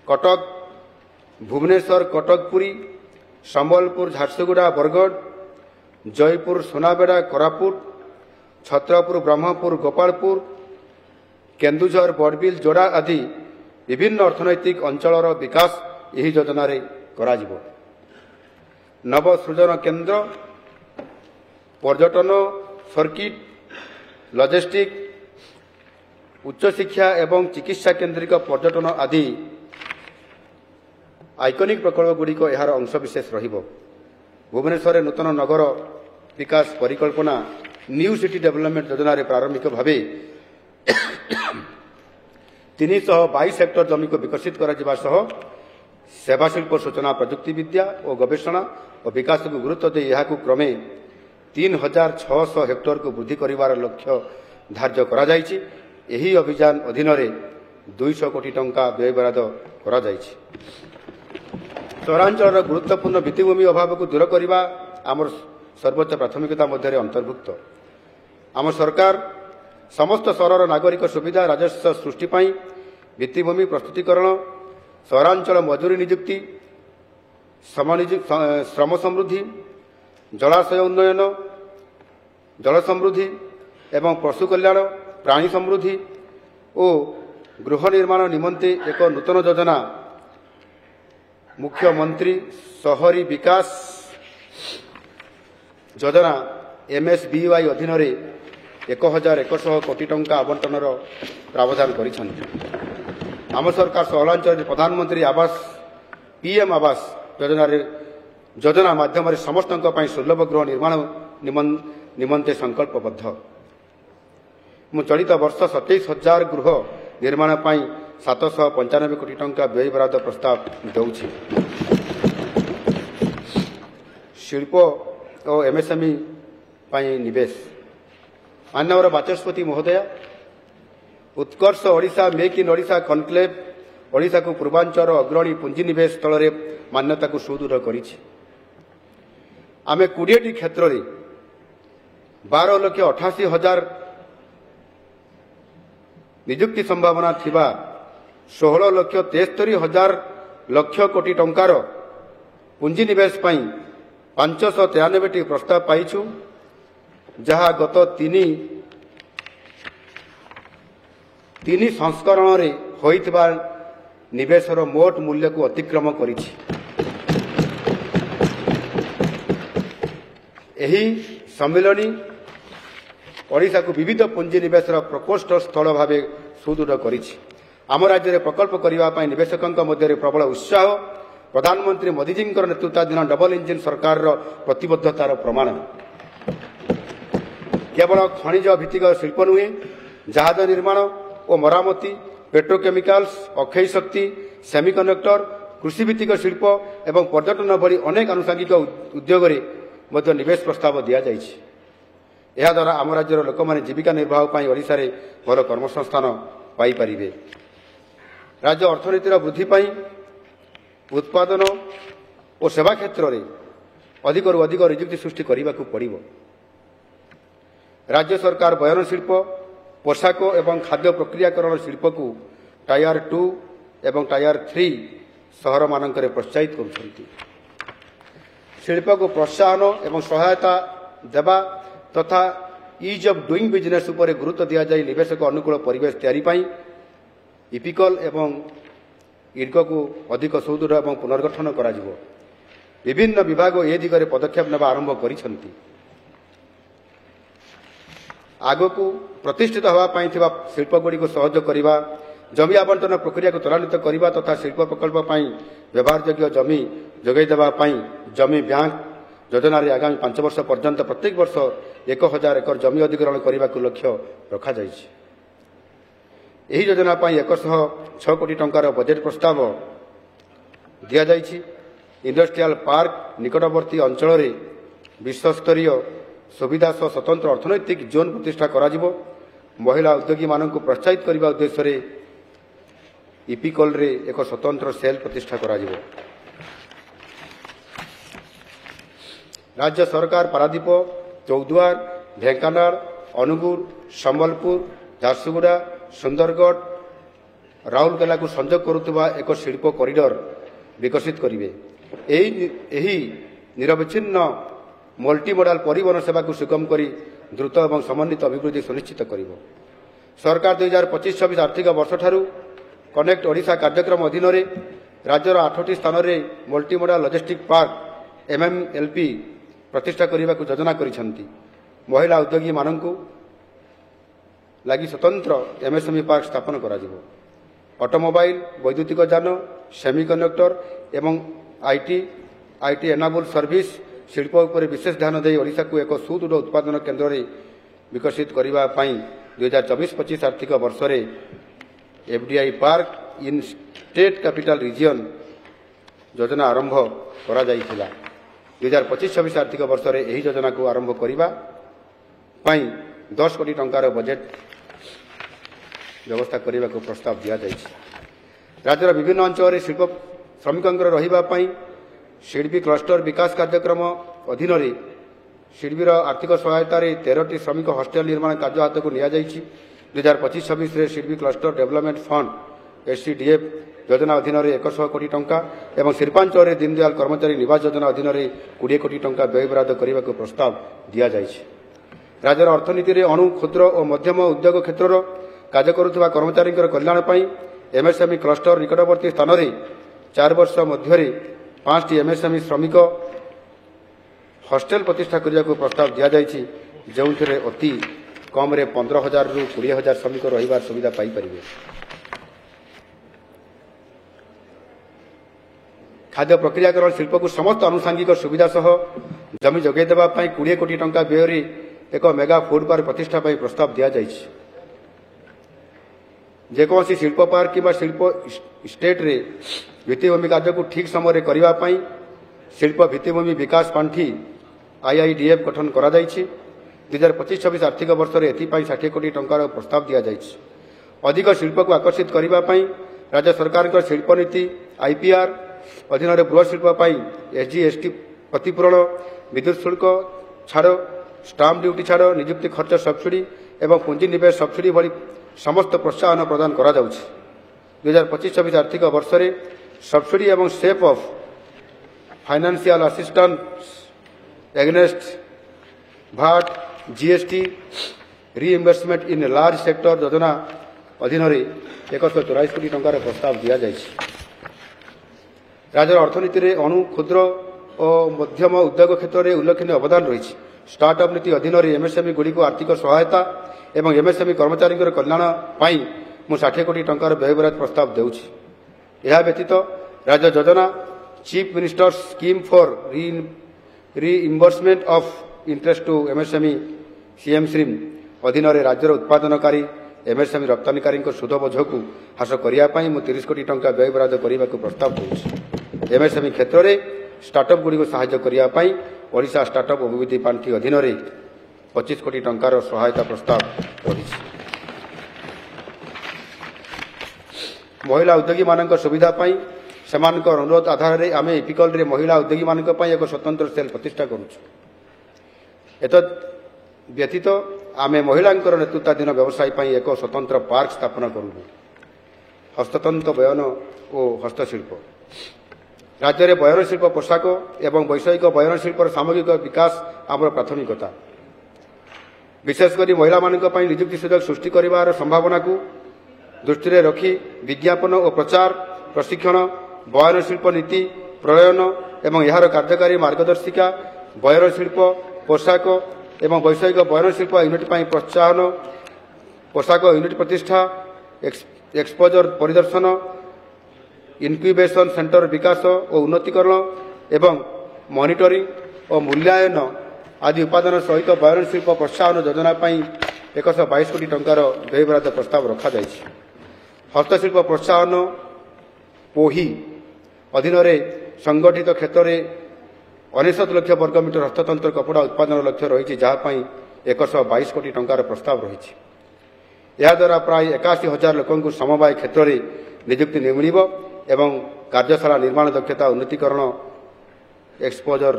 कटक भुवनेश्वर कटकपुरी संबलपुर झारसुगुड़ा बरगढ़ जयपुर सोनाबेड़ा कोरापुट छत्रपुर ब्रह्मपुर गोपालपुर केन्दुझर बड़बिल जोड़ा आदि विभिन्न अर्थनैतिक अंचलर विकास यही योजना कराजिबो। नवसृजन केन्द्र पर्यटन सर्किट लॉजिस्टिक उच्च शिक्षा एवं चिकित्सा केन्द्रिक पर्यटन आदि आइकनिक प्रकल्प गुड़िक यार अंशविशेष रहिबो। भुवनेश्वर नूतन नगर विकास परिकल्पना न्यू सिटी डेवलपमेंट योजना प्रारंभिक भाव 322 हेक्टर जमी को विकसित करा सह सेवा शिल्प सूचना प्रजुक्ति विद्या और गवेषणा और विकास को गुरुत्व दे यह क्रमे 3600 हेक्टर को वृद्धि करिवार लक्ष्य धार्य करा जायछि। एही अभियान अधीन 200 कोटी टंका व्यय बराद करा जायछि। सहरांचल गुरुत्वपूर्ण भित्तिभूमि अभाव को दूर करने आमर सर्वोच्च प्राथमिकता मध्य अंतर्भुक्त। आम सरकार समस्त सहर नागरिक सुविधा राजस्व सृष्टि भित्तिभूमि प्रस्तुतिकरण सहरांचल मजूरी नियुक्ति श्रम समृद्धि जलाशय उन्नयन जल समृद्धि एवं पशु कल्याण प्राणी समृद्धि और गृह निर्माण निमंते एक नूतन योजना मुख्यमंत्री शहरी विकास योजना MSBY अधीन 1100 कोटी टंका आवंटन प्रावधान करिसेंति। आम सरकार सहरांचल प्रधानमंत्री आवास PM आवास योजना माध्यम समस्त सुलभ गृह निर्माण निमंते संकल्पबद्ध। मु चलित वर्ष 27,000 गृह निर्माण 795 कोटी टंका व्यय बराद प्रस्ताव देउछि। शिल्प और MSME निवेश माननीय बाचस्पति महोदय Utkarsh Odisha make in Odisha conclave Odisha को पूर्वांचल अग्रणी पुंजीनिवेश स्थल मान्यता को सुदृढ़ करिछि। आमे 20टी क्षेत्र में 12,88,000 नियुक्ति संभावना थिबा 16,73,000 लक्ष कोटी टंकार पुंजीनिवेश 593टी प्रस्ताव पाइछु, जहाँ गत तीन संस्करण रे होइतबा निवेशर मोट मूल्य को अतिक्रम करिछि। एही सम्मेलनी ओडिशा को विविध पुंजीनिवेशर प्रकोष्ठ स्थल भाव सुदृढ़ करिछि। आम राज्य में प्रकल्प करने निवेशकों मध्य प्रबल उत्साह प्रधानमंत्री मोदीजी नेतृत्वाधीन डबल इंजिन सरकार प्रतिबद्धतार प्रमाण। केवल खनिज भित्तिक शिल्प नुहे जहाज निर्माण और मरामती पेट्रोकेमिकल्स अक्षय शक्ति सेमिकंडक्टर कृषि भित्तिक शिल्प एवं पर्यटन भली अनेक आनुषंगिक उद्योग में निवेश प्रस्ताव दि जाइछि। यह द्वारा आम राज्यर लोक मैंने जीविका निर्वाह ओडिशा रे भल कर्मसंस्थान पाई परिबे। राज्य अर्थनीतिर वृद्धि उत्पादन और सेवा क्षेत्र में अधिकरू अधिक नियुक्ति सृष्टि करने को पड़िबो। राज्य सरकार बयन शिल्प पोशाक एवं खाद्य प्रक्रियाकरण शिल्प को टायर 2 एवं टायर 3 सहर मानक प्रोत्साहित करुछंती। शिल्प को प्रोत्साहन एवं सहायता देवा तथा इज ऑफ डूइंग बिजनेस उपर गुरुत्व दिया जाय निवेशक अनुकूल परिवेश तैयारी पाई इपिकल एवं इडको को अधिक सुदृढ़ एवं पुनर्गठन करा जिवो। विभिन्न विभाग ए दिगरे पदक्षेप नेबा आरंभ करिसंती। आगो को प्रतिष्ठित हवा पाई थिबा शिल्प गुडी को सहयोग करिबा जमी आवंटन प्रक्रिया को त्वरान्वित करिबा तथा शिल्प प्रकल्प पाई व्यवहार योग्य जमी जोगाई देबा पाई जमी बैंक योजना रे आगामी 5 वर्ष पर्यंत प्रत्येक वर्ष 1000 एकर जमी अधिग्रहण करने को लक्ष्य रखा जाइछि। एही योजना पाई 106 कोटी टंकार बजेट प्रस्ताव दिया जाइछि। इंडस्ट्रियल पार्क निकटवर्ती अंचल रे विश्वस्तरीय सुविधा सह स्वतंत्र अर्थनैतिक जोन प्रतिष्ठा करा जिवो। महिला उद्योगी मानक प्रोत्साहित करने उद्देश्य रे इपिकल रे एक स्वतंत्र सेल प्रतिष्ठा करा जिवो। राज्य सरकार पारादीप चौद्वार ढेंकानाल अनुगुल संबलपुर झारसुगुड़ा सुंदरगढ़ ରାଉରକେଲା को संजोग करुवा एक शिल्प कॉरिडोर विकसित करेंगे। यही निरविच्छिन्न मल्टीमोडाल परिवहन सेवा को सुगम कर द्रुत और समन्वित अभिवृद्धि सुनिश्चित कर सरकार 2025-26 आर्थिक वर्ष ठारू कनेक्ट ओडिशा कार्यक्रम अधीन राज्यर 8टी स्थान में मल्टीमोडाल लॉजिस्टिक पार्क MMLP प्रतिष्ठा करने को योजना करिसेंती। महिला उद्योगी मानकु लगी स्वतंत्र MSME पार्क स्थापन करा जिवो। ऑटोमोबाइल वैद्युतिक यान सेमिकंडक्टर एवं IT एनाबल सर्विस शिल्प उपर विशेष ध्यान दे ओडिशा को एक सुदृढ़ उत्पादन केन्द्र विकसित करने 2024-25 आर्थिक वर्ष में FDI पार्क इन स्टेट कैपिटल रीजन योजना आरंभ करा जाइथिला। 2025-26 आर्थिक वर्ष में यही योजना को आरंभ करने 10 कोटी टंकार बजेट व्यवस्था करने को प्रस्ताव दिया जाइछि। राज्यर विभिन्न अंचल में शिल्प श्रमिकों रही शिल्पी क्लस्टर विकास कार्यक्रम अधीन शिल्पीर आर्थिक सहायतार 13टी श्रमिक हॉस्टेल निर्माण कार्य हाथ को निया जाइछि। 2025-26 शिल्पी क्लस्टर डेवलपमेंट फंड SCDF योजना अधीन 100 कोटी टंका एवं शिल्पांचल में दीनदयाल कर्मचारी निवास योजना अधीन 20 कोटी टंका व्यय बराद करने को प्रस्ताव दिया जाइछि। राज्यर अर्थनीति में अणु क्षुद्र और मध्यम उद्योग क्षेत्र कार्य करुवा कर्मचारी कल्याण MSME क्लस्टर निकटवर्ती स्थान में 4 वर्ष मध्य 5टी MSME श्रमिक हॉस्टेल प्रतिष्ठा करने को प्रस्ताव दिया जाइछि, जो अति कम 15,000 रु 20,000 श्रमिक रहिबार सुविधा पाई परिबे। खाद्य प्रक्रियाकरण शिल्प को समस्त आनुषंगिक सुविधा सह जमी जोगाई देबा 20 कोटी टंका व्यय एक मेगा फूड पार्क प्रतिष्ठा प्रस्ताव दिया जाइछि। जेकोसी शिल्प पार्क कि शिल्प स्टेट रे भित्तिभूमि कार्य को ठीक समय करने शिल्प भित्तिभूमि विकास पांठी IIDF गठन करा जाइछि। 2025-26 आर्थिक वर्ष में एथिपाई 60 कोटी टंकार प्रस्ताव दिया जाइछि। अधिक शिल्प को आकर्षित करने राज्य सरकार शिल्प नीति IPR अधीन गृह शिल्प SGST प्रतिपूरण विद्युत शुल्क छाड़ स्टाम्प ड्यूटी छाड़ नियुक्ति खर्च सब्सिडी एवं पुंजी निवेश सब्सिडी भली समस्त प्रोत्साहन प्रदान करा जाउछि। 2025-26 आर्थिक वर्ष में सब्सिडी एवं shape of financial assistance against VAT GST reimbursement in large sector योजना अधीन 184 कोटी टंकार प्रस्ताव दिया जाइछि। राज्यर अर्थनीति में अणु क्षुद्र और मध्यम उद्योग क्षेत्र में उल्लेखनीय अवदान रही। स्टार्टअप नीति अधीन MSME गुड़ी को आर्थिक सहायता एवं MSME कर्मचारी कल्याण मु 60 कोटी टंकार व्यय बराद प्रस्ताव देउछि। यह व्यतीत राज्य योजना chief minister scheme for reimbursement of interest to MSME CM श्रीम अधीन राज्यर उत्पादनकारी MSME रप्तानीकारी सुध बोझ को ह्रास करने 30 कोटी टंका व्यय बराद करने को प्रस्ताव दूसरी। MSME क्षेत्र में स्टार्टअप गुड़ी को साहाय्य करने ओडिशा स्टार्टअप अभिवृद्धि पांठी अधीन 25 कोटी टंकार सहायता प्रस्ताव रही। महिला उद्योगी मान सुविधा अनुरोध आधार में आम इपिकल रे महिला उद्योगी मान एक स्वतंत्र सेल प्रतिष्ठा करुछु। एत व्यतीत आम महिला नेतृत्वाधीन व्यवसाय एक स्वतंत्र पार्क स्थापन करूँ। हस्ततंत्र बयन और हस्तशिल्प राज्य में बयन शिल्प पोशाक एवं वैषयिक बयन शिल्पर सामग्रिक विकास आम प्राथमिकता। विशेषकर महिला मान निजुक्ति सुजोग सृष्टि कर संभावना को दृष्टि रखी विज्ञापन और प्रचार प्रशिक्षण बयन शिल्प नीति प्रणयन एवं यार कार्यकारी मार्गदर्शिका बयन शिल्प पोशाक एवं वैषयिक बयन शिल्प यूनिट प्रोत्साहन पोशाक यूनिट प्रतिष्ठा एक्सपोजर परिदर्शन इनक्यूबेशन सेंटर विकास और उन्नतीकरण एवं मॉनिटरिंग और मूल्यांकन आदि उपादान सहित बयन शिल्प प्रोत्साहन योजना 122 कोटी टंकार व्यय बराद प्रस्ताव रखा जाइछि। हस्तशिल्प प्रोत्साहन पोही अधीन संगठित क्षेत्र में 69 लाख वर्गमीटर हस्ततंत्र कपड़ा उत्पादन लक्ष्य रही जहाँपाई 122 कोटी टंकार प्रस्ताव रही। याद्वारा प्राय 81,000 लोकों को समवाय क्षेत्र में निजुक्ति मिल एवं कार्यशाला निर्माण दक्षता उन्नतीकरण एक्सपोजर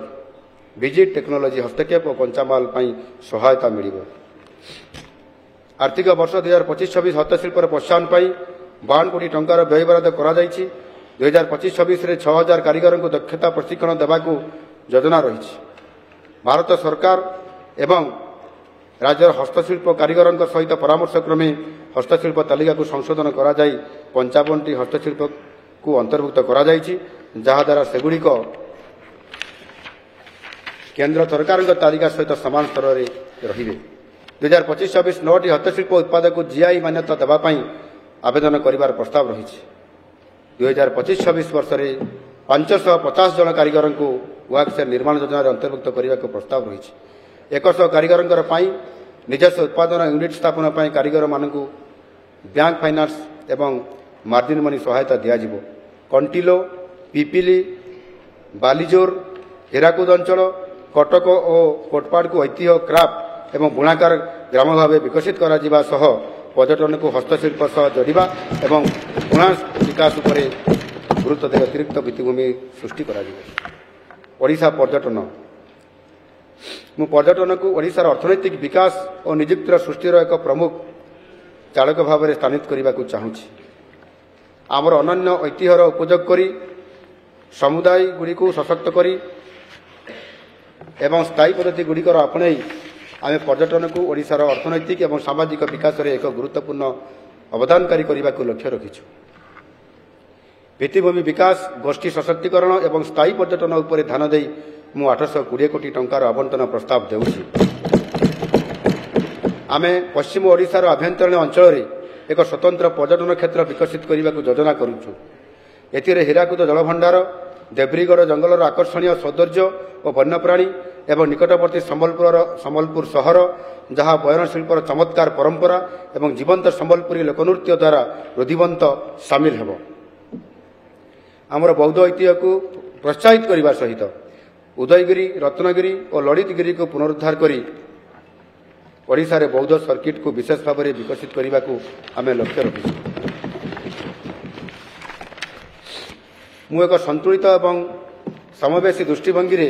विजिट टेक्नोलोजी हस्तक्षेप और कंचामाल सहायता मिल। आर्थिक वर्ष 2025-26 हस्तशिल्पर प्रोत्साहन 52 କୋଟି ଟଙ୍କାର ବ୍ୟୟବରାଦ କରାଯାଇଛି। 2025-26ରେ 6000 କାରିଗରଙ୍କୁ ଦକ୍ଷତା ପ୍ରଶିକ୍ଷଣ ଦେବାକୁ ଯୋଜନା ରହିଛି। ଭାରତ ସରକାର ଏବଂ ରାଜ୍ୟର ହସ୍ତଶିଳ୍ପ କାରିଗରଙ୍କ ସହିତ ପରାମର୍ଶ କ୍ରମେ ହସ୍ତଶିଳ୍ପ ତାଲିକାକୁ ସଂଶୋଧନ କରାଯାଇ 55ଟି ହସ୍ତଶିଳ୍ପକୁ ଅନ୍ତର୍ଭୁକ୍ତ କରାଯାଇଛି, ଯାହାଦ୍ୱାରା ସେଗୁଡ଼ିକ କେନ୍ଦ୍ର ସରକାରଙ୍କ ତାଲିକା ସହିତ ସମାନ ସ୍ତରରେ ରହିବେ। 2025-26 9ଟି ହସ୍ତଶିଳ୍ପ ଉତ୍ପାଦକୁ GI ମାନ୍ୟତା ଦେବା ପାଇଁ ଆବେଦନ କରିବାର ପ୍ରସ୍ତାବ ରହିଛି। 2025-26 ବର୍ଷରେ 550 ଜଣ କାରିଗରଙ୍କୁ ୱାର୍କସେଟ୍ ନିର୍ମାଣ ଯୋଜନାରେ ଅନ୍ତର୍ଭୁକ୍ତ କରିବାକୁ ପ୍ରସ୍ତାବ ରହିଛି। 100 କାରିଗରଙ୍କର ପାଇଁ ନିଜସ୍ୱ ଉତ୍ପାଦନ ୟୁନିଟ୍ ସ୍ଥାପନ ପାଇଁ କାରିଗରମାନଙ୍କୁ ବ୍ୟାଙ୍କ ଫାଇନାନ୍ସ ଏବଂ ମାର୍ଜିନ୍ ମନି ସହାୟତା ଦିଆଯିବ। କଣ୍ଟିଲୋ, ପିପିଲି, ବାଲିଜୋର, ହୀରାକୁଦ ଅଞ୍ଚଳ, କଟକ ଓ କୋଟପାଡ଼କୁ ଐତିହ୍ୟ, କ୍ରାଫ୍ଟ ଏବଂ ବୁଣାକାର ଗ୍ରାମ ଭାବେ ବିକଶିତ କରାଯିବା ସହ ପର୍ଯ୍ୟଟନକୁ ହସ୍ତଶିଳ୍ପ ସହ ଯୋଡ଼ିବା ଏବଂ ବୁଣା ବିକାଶ ଉପରେ ଗୁରୁତ୍ୱ ଦେଇ ଅତିରିକ୍ତ ଭିତ୍ତିଭୂମି ସୃଷ୍ଟି କରାଯିବ। ଓଡ଼ିଶା ପର୍ଯ୍ୟଟନ। ମୁଁ ପର୍ଯ୍ୟଟନକୁ ଓଡ଼ିଶାର ଅର୍ଥନୈତିକ ବିକାଶ ଓ ନିଯୁକ୍ତିର ସୃଷ୍ଟିର ଏକ ପ୍ରମୁଖ ଚାଳକ ଭାବରେ ସ୍ଥାନିତ କରିବାକୁ ଚାହୁଁଛି। ଆମର ଅନନ୍ୟ ଐତିହ୍ୟର ଉପଯୋଗ କରି ସମୁଦାୟଗୁଡ଼ିକୁ ସଶକ୍ତ କରି ଏବଂ ସ୍ଥାୟୀ ପଦ୍ଧତିଗୁଡ଼ିକର ଆପଣେଇ ଆମେ ପର୍ଯ୍ୟଟନକୁ ଓଡ଼ିଶାର ଅର୍ଥନୈତିକ ଏବଂ ସାମାଜିକ ବିକାଶରେ ଏକ ଗୁରୁତ୍ୱପୂର୍ଣ୍ଣ ଅବଦାନକାରୀ କରିବାକୁ ଲକ୍ଷ୍ୟ ରଖିଛୁ। ଭିତ୍ତିଭୂମି ବିକାଶ, ଗୋଷ୍ଠୀ ସଶକ୍ତିକରଣ ଏବଂ ସ୍ଥାୟୀ ପର୍ଯ୍ୟଟନ ଉପରେ ଧ୍ୟାନ ଦେଇ ମୁଁ 820 କୋଟି ଟଙ୍କାର ଆବଣ୍ଟନ ପ୍ରସ୍ତାବ ଦେଉଛି। ଆମେ ପଶ୍ଚିମ ଓଡ଼ିଶାର ଆଭ୍ୟନ୍ତରୀଣ ଅଞ୍ଚଳରେ ଏକ ସ୍ୱତନ୍ତ୍ର ପର୍ଯ୍ୟଟନ କ୍ଷେତ୍ର ବିକଶିତ କରିବାକୁ ଯୋଜନା କରୁଛୁ। ଏଥିରେ ହୀରାକୁଦ ଜଳଭଣ୍ଡାର, ଦେବ୍ରିଗଡ଼ ଜଙ୍ଗଲର ଆକର୍ଷଣୀୟ ସୌନ୍ଦର୍ଯ୍ୟ ଓ ବନ୍ୟପ୍ରାଣୀ ଏବଂ ନିକଟବର୍ତ୍ତୀ ସମ୍ବଲପୁର ସହର, ଯାହା ବୟନଶିଳ୍ପର ଚମତ୍କାର ପରମ୍ପରା ଏବଂ ଜୀବନ୍ତ ସମ୍ବଲପୁରୀ ଲୋକନୃତ୍ୟ ଦ୍ୱାରା ରୁଧିବନ୍ତ ସାମିଲ ହେବ। ଆମର ବୌଦ୍ଧ ଐତିହ୍ୟକୁ ପ୍ରୋତ୍ସାହିତ କରିବା ସହିତ ଉଦୟଗିରି, ରତ୍ନଗିରି ଓ ଲଳିତଗିରିକୁ ପୁନରୁଦ୍ଧାର କରି ଓଡ଼ିଶାରେ ବୌଦ୍ଧ ସର୍କିଟ୍କୁ ବିଶେଷ ଭାବରେ ବିକଶିତ କରିବାକୁ ଆମେ ଲକ୍ଷ୍ୟ ରଖିଛୁ। ମୁଁ ଏକ ସନ୍ତୁଳିତ ଏବଂ ସମବେଶୀ ଦୃଷ୍ଟିଭଙ୍ଗୀରେ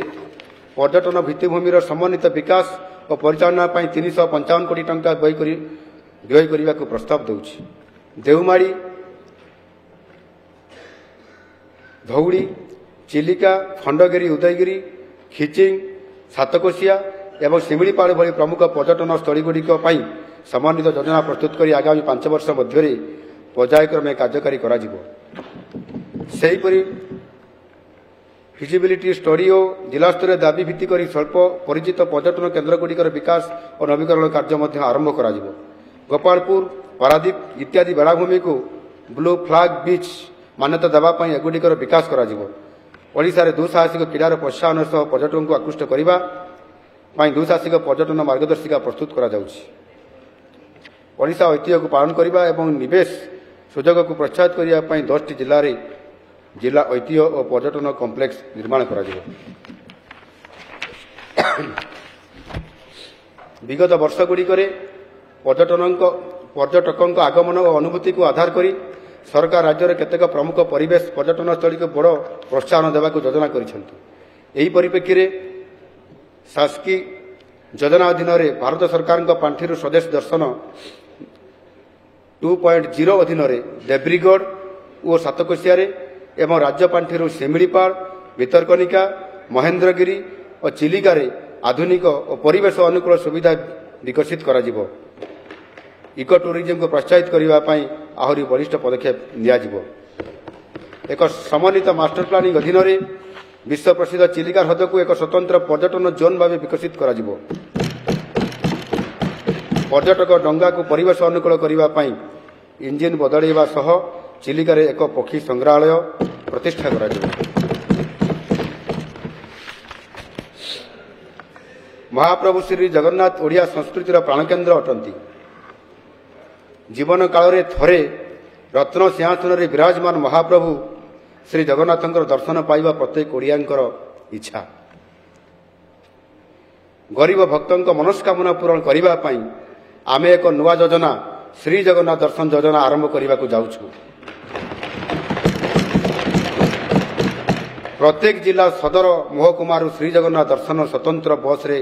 ପର୍ଯ୍ୟଟନ ଭିତ୍ତିଭୂମିର ସମନ୍ୱିତ ବିକାଶ ଓ ପରିଚାଳନା ପାଇଁ 355 କୋଟି ଟଙ୍କା ବ୍ୟୟ କରିବାକୁ ପ୍ରସ୍ତାବ ଦେଉଛି। ଦେଓମାଳି, ଧଉଳି, ଚିଲିକା, ଖଣ୍ଡଗିରି, ଉଦୟଗିରି, ଖିଚିଂ, ସାତକୋଶିଆ ଏବଂ ଶିମିଳିପାଳ ଭଳି ପ୍ରମୁଖ ପର୍ଯ୍ୟଟନ ସ୍ଥଳୀଗୁଡ଼ିକ ପାଇଁ ସମନ୍ୱିତ ଯୋଜନା ପ୍ରସ୍ତୁତ କରି ଆଗାମୀ 5 ବର୍ଷ ମଧ୍ୟରେ ପର୍ଯ୍ୟାୟକ୍ରମେ କାର୍ଯ୍ୟକାରୀ କରାଯିବ। ସେହିପରି ଫିଜିବିଲିଟି ଷ୍ଟଡି ଓ ଜିଲ୍ଲାସ୍ତରୀୟ ଦାବି ଭିତ୍ତି କରି ସ୍ୱଳ୍ପ ପରିଚିତ ପର୍ଯ୍ୟଟନ କେନ୍ଦ୍ରଗୁଡ଼ିକର ବିକାଶ ଓ ନବୀକରଣ କାର୍ଯ୍ୟ ମଧ୍ୟ ଆରମ୍ଭ କରାଯିବ। ଗୋପାଳପୁର, ପାରାଦୀପ ଇତ୍ୟାଦି ବେଳାଭୂମିକୁ ବ୍ଲୁ ଫ୍ଲାଗ ବିଚ୍ ମାନ୍ୟତା ଦେବା ପାଇଁ ଏଗୁଡ଼ିକର ବିକାଶ କରାଯିବ। ଓଡ଼ିଶାରେ ଦୁଃସାହସିକ କ୍ରୀଡ଼ାର ପ୍ରୋତ୍ସାହନ ସହ ପର୍ଯ୍ୟଟକଙ୍କୁ ଆକୃଷ୍ଟ କରିବା ପାଇଁ ଦୁଃସାହସିକ ପର୍ଯ୍ୟଟନ ମାର୍ଗଦର୍ଶିକା ପ୍ରସ୍ତୁତ କରାଯାଉଛି। ଓଡ଼ିଶା ଐତିହ୍ୟକୁ ପାଳନ କରିବା ଏବଂ ନିବେଶ ସୁଯୋଗକୁ ପ୍ରୋତ୍ସାହିତ କରିବା ପାଇଁ 10ଟି ଜିଲ୍ଲାରେ ଜିଲ୍ଲା ଐତିହ୍ୟ ଓ ପର୍ଯ୍ୟଟନ କମ୍ପ୍ଲେକ୍ସ ନିର୍ମାଣ କରାଯିବ। ବିଗତ ବର୍ଷଗୁଡ଼ିକରେ ପର୍ଯ୍ୟଟକଙ୍କ ଆଗମନ ଓ ଅନୁଭୂତିକୁ ଆଧାର କରି ସରକାର ରାଜ୍ୟର କେତେକ ପ୍ରମୁଖ ପରିବେଶ ପର୍ଯ୍ୟଟନସ୍ଥଳୀକୁ ବଡ଼ ପ୍ରୋତ୍ସାହନ ଦେବାକୁ ଯୋଜନା କରିଛନ୍ତି। ଏହି ପରିପ୍ରେକ୍ଷୀରେ ଶାସ୍କି ଯୋଜନା ଅଧୀନରେ ଭାରତ ସରକାରଙ୍କ ପାଣ୍ଠିରୁ ସ୍ୱଦେଶ ଦର୍ଶନ 2.0 ଅଧୀନରେ ଦେବ୍ରିଗଡ଼ ଓ ସାତକୋଶିଆରେ ଏବଂ ରାଜ୍ୟ ପାଣ୍ଠିରୁ ଶିମିଳିପାଳ, ଭିତରକନିକା, ମହେନ୍ଦ୍ରଗିରି ଓ ଚିଲିକାରେ ଆଧୁନିକ ଓ ପରିବେଶ ଅନୁକୂଳ ସୁବିଧା ବିକଶିତ କରାଯିବ। ଇକୋ ଟୁରିଜମକୁ ପ୍ରୋତ୍ସାହିତ କରିବା ପାଇଁ ଆହୁରି ବଳିଷ୍ଠ ପଦକ୍ଷେପ ନିଆଯିବ। ଏକ ସମନ୍ୱିତ ମାଷ୍ଟର ପ୍ଲାନିଂ ଅଧୀନରେ ବିଶ୍ୱ ପ୍ରସିଦ୍ଧ ଚିଲିକା ହ୍ରଦକୁ ଏକ ସ୍ୱତନ୍ତ୍ର ପର୍ଯ୍ୟଟନ ଜୋନ୍ ଭାବେ ବିକଶିତ କରାଯିବ। ପର୍ଯ୍ୟଟକ ଡଙ୍ଗାକୁ ପରିବେଶ ଅନୁକୂଳ କରିବା ପାଇଁ ଇଞ୍ଜିନ୍ ବଦଳାଇବା ସହ ଚିଲିକାରେ ଏକ ପକ୍ଷୀ ସଂଗ୍ରହାଳୟ ପ୍ରତିଷ୍ଠା କରାଯିବ। ମହାପ୍ରଭୁ ଶ୍ରୀ ଜଗନ୍ନାଥ ଓଡ଼ିଆ ସଂସ୍କୃତିର ପ୍ରାଣକେନ୍ଦ୍ର ଅଟନ୍ତି। ଜୀବନ କାଳରେ ଥରେ ରତ୍ନ ସିଂହାସନରେ ବିରାଜମାନ ମହାପ୍ରଭୁ ଶ୍ରୀ ଜଗନ୍ନାଥଙ୍କର ଦର୍ଶନ ପାଇବା ପ୍ରତ୍ୟେକ ଓଡ଼ିଆଙ୍କର ଇଚ୍ଛା। ଗରିବ ଭକ୍ତଙ୍କ ମନସ୍କାମନା ପୂରଣ କରିବା ପାଇଁ ଆମେ ଏକ ନୂଆ ଯୋଜନା ଶ୍ରୀ ଜଗନ୍ନାଥ ଦର୍ଶନ ଯୋଜନା ଆରମ୍ଭ କରିବାକୁ ଯାଉଛୁ। ପ୍ରତ୍ୟେକ ଜିଲ୍ଲା ସଦର ମହକୁମାରୁ ଶ୍ରୀ ଜଗନ୍ନାଥ ଦର୍ଶନ ସ୍ୱତନ୍ତ୍ର ବସ୍ରେ